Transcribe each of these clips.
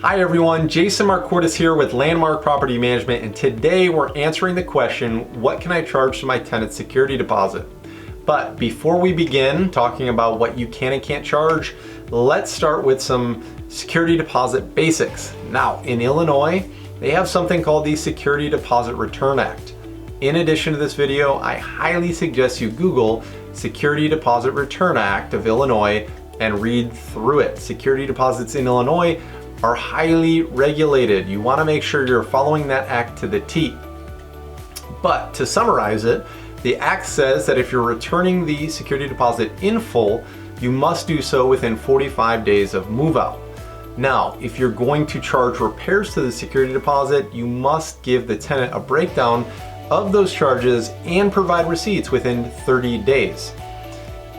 Hi everyone, Jason Marquardt here with Landmark Property Management, and today we're answering the question, what can I charge for my tenant security deposit? But before we begin talking about what you can and can't charge, let's start with some security deposit basics. Now, in Illinois, they have something called the Security Deposit Return Act. In addition to this video, I highly suggest you Google Security Deposit Return Act of Illinois and read through it. Security deposits in Illinois are highly regulated. You want to make sure you're following that act to the T. But to summarize it, the act says that if you're returning the security deposit in full, you must do so within 45 days of move out. Now, if you're going to charge repairs to the security deposit, you must give the tenant a breakdown of those charges and provide receipts within 30 days.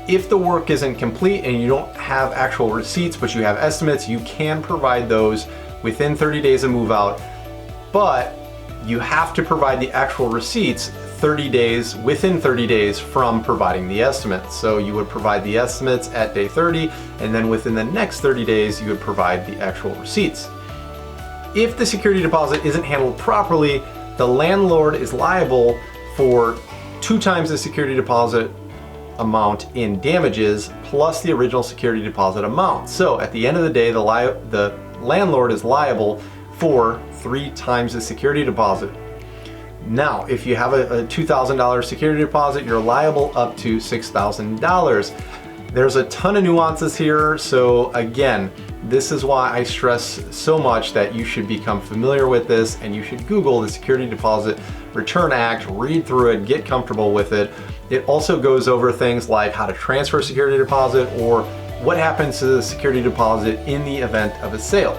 If the work isn't complete and you don't have actual receipts, but you have estimates, you can provide those within 30 days of move out, but you have to provide the actual receipts within 30 days from providing the estimates. So you would provide the estimates at day 30, and then within the next 30 days, you would provide the actual receipts. If the security deposit isn't handled properly, the landlord is liable for 2 times the security deposit amount in damages plus the original security deposit amount. So at the end of the day, the landlord is liable for 3 times the security deposit. Now, if you have a $2,000 security deposit, you're liable up to $6,000. There's a ton of nuances here. So again, this is why I stress so much that you should become familiar with this, and you should Google the Security Deposit Return Act, read through it, get comfortable with it. It also goes over things like how to transfer a security deposit or what happens to the security deposit in the event of a sale.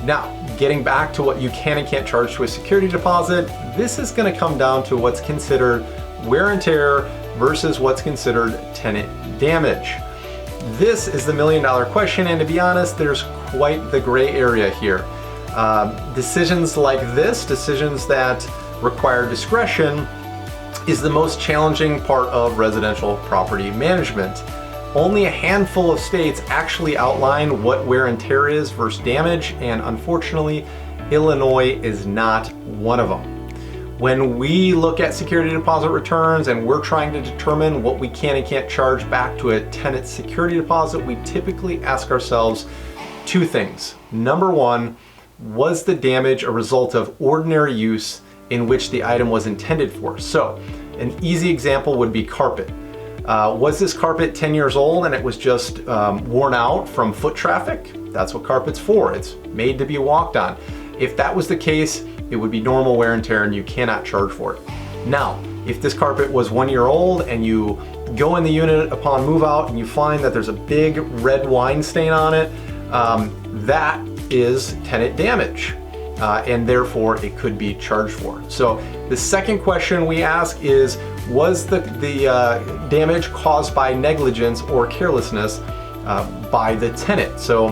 Now, getting back to what you can and can't charge to a security deposit, this is going to come down to what's considered wear and tear versus what's considered tenant damage. This is the million-dollar question, and to be honest, there's quite the gray area here. Decisions like this, decisions that require discretion, is the most challenging part of residential property management. Only a handful of states actually outline what wear and tear is versus damage, and unfortunately, Illinois is not one of them. When we look at security deposit returns and we're trying to determine what we can and can't charge back to a tenant security deposit, we typically ask ourselves 2 things. Number 1, was the damage a result of ordinary use in which the item was intended for? So an easy example would be carpet. Was this carpet 10 years old and it was just worn out from foot traffic? That's what carpet's for. It's made to be walked on. If that was the case, it would be normal wear and tear and you cannot charge for it. Now, if this carpet was 1 year old and you go in the unit upon move out and you find that there's a big red wine stain on it, that is tenant damage. And therefore it could be charged for. So the second question we ask is, was the damage caused by negligence or carelessness by the tenant? So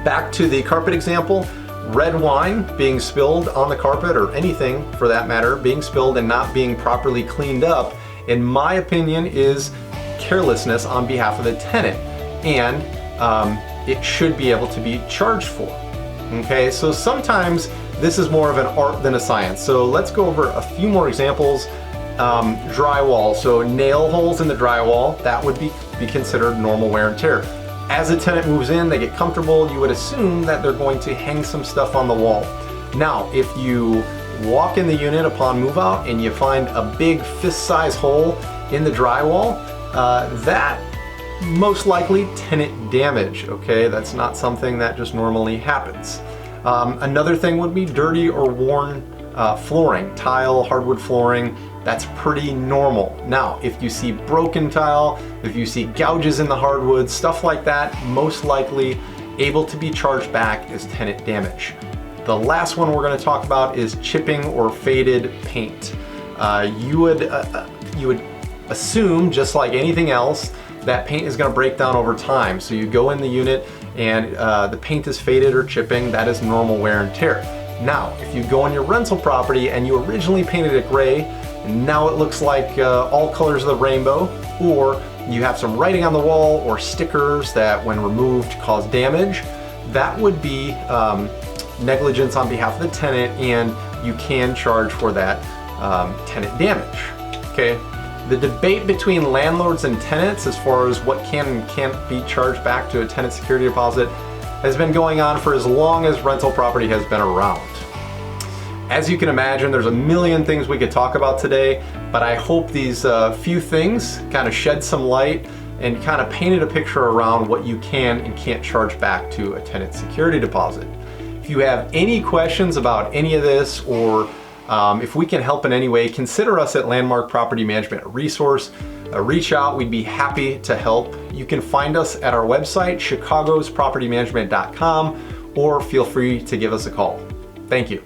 back to the carpet example, red wine being spilled on the carpet, or anything for that matter, being spilled and not being properly cleaned up, in my opinion, is carelessness on behalf of the tenant, and it should be able to be charged for. Okay, so sometimes this is more of an art than a science. So let's go over a few more examples. Drywall, so nail holes in the drywall, that would be considered normal wear and tear. As a tenant moves in, they get comfortable, you would assume that they're going to hang some stuff on the wall. Now, if you walk in the unit upon move out and you find a big fist-size hole in the drywall, that most likely tenant damage, okay? That's not something that just normally happens. Another thing would be dirty or worn flooring, tile, hardwood flooring. That's pretty normal. Now, if you see broken tile, if you see gouges in the hardwood, stuff like that, most likely able to be charged back as tenant damage. The last one we're going to talk about is chipping or faded paint. You would assume, just like anything else, that paint is going to break down over time. So you go in the unit and the paint is faded or chipping, that is normal wear and tear. Now, if you go on your rental property and you originally painted it gray, and now it looks like all colors of the rainbow, or you have some writing on the wall or stickers that when removed cause damage, that would be negligence on behalf of the tenant, and you can charge for that tenant damage. Okay. The debate between landlords and tenants as far as what can and can't be charged back to a tenant security deposit has been going on for as long as rental property has been around. As you can imagine, there's a million things we could talk about today, but I hope these few things kind of shed some light and kind of painted a picture around what you can and can't charge back to a tenant security deposit. If you have any questions about any of this, or if we can help in any way, consider us at Landmark Property Management a resource. Reach out, we'd be happy to help. You can find us at our website, chicagospropertymanagement.com, or feel free to give us a call. Thank you.